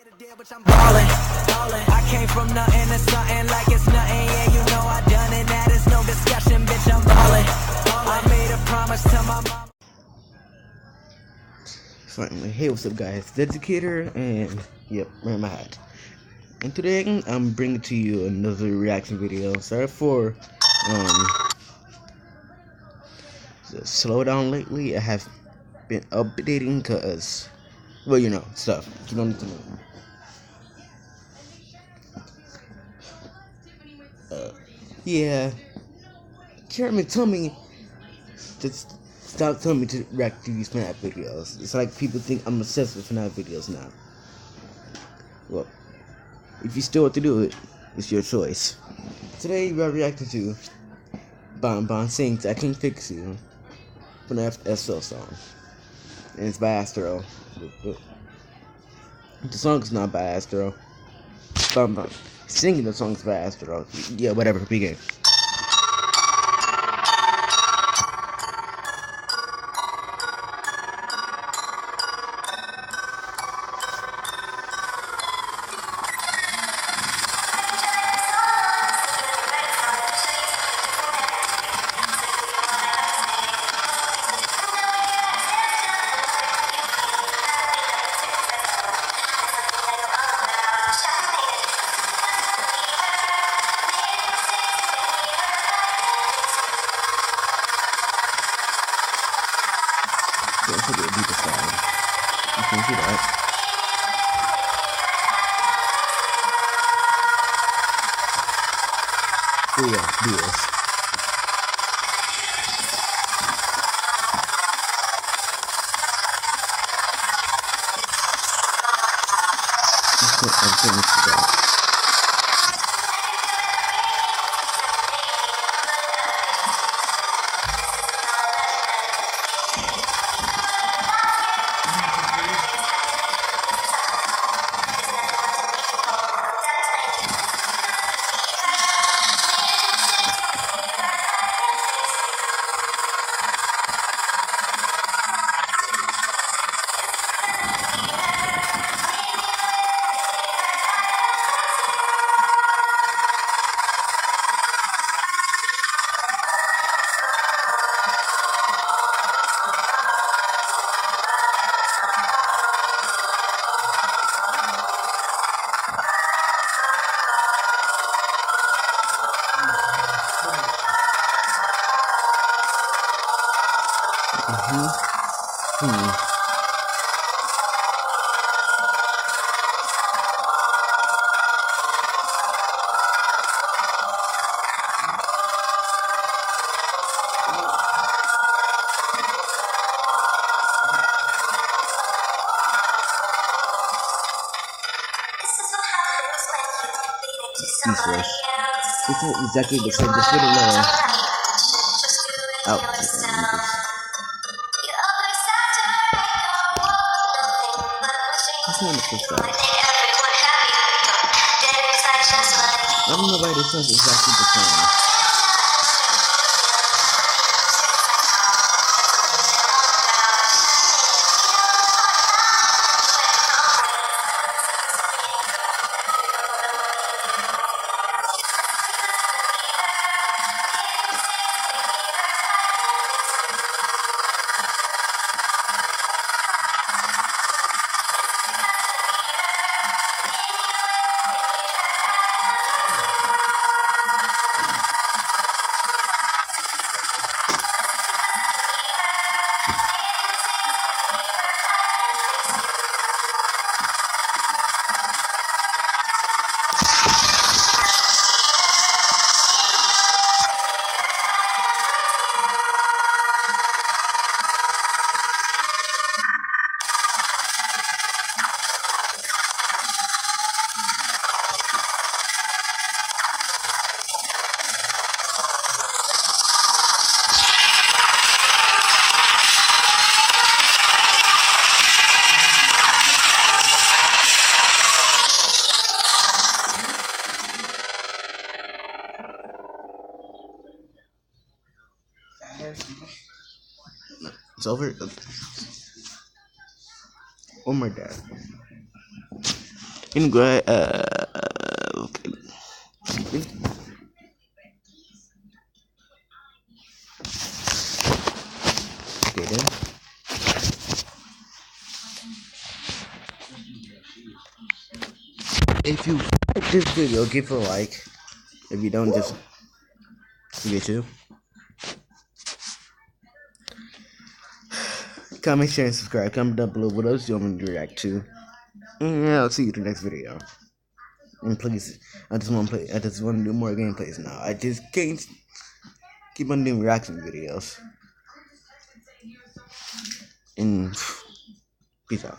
Which I'm ballin'. I came from nothing to something like it's nothing. Yeah, you know I done it. That is no discussion, bitch. I'm ballin'. I made a promise to my mom. Finally, hey, what's up, guys? Dedicator, and yep, wearing my hat. And today I'm bringing to you another reaction video. Sorry for the slowdown lately. I have been updating because, well, you know, stuff you don't need to know. Yeah, Chairman told me just stop telling me to react to these FNAF videos. It's like people think I'm obsessed with FNAF videos now. Well, if you still want to do it, it's your choice. Today we are reacting to Bon Bon Sings I Can Fix You, FNAF SL song. And it's by Astro. The song's not by Astro. Bon Bon singing the song's by Astro. Yeah, whatever, begin. Don't forget to beat the song. You can see that. Oh yeah, do this. I'm finished with that. Useless. It's not exactly the same, just really low. Out. I don't know why this sounds exactly the same. It's over. Oh my god. Anyway, okay. Okay then. If you like this video, give it a like. If you don't, just forget to. Comment, share, and subscribe. Comment down below what else you want me to react to. And yeah, I'll see you in the next video. And please, I just want to do more gameplays now. I just can't keep on doing reaction videos. And peace out.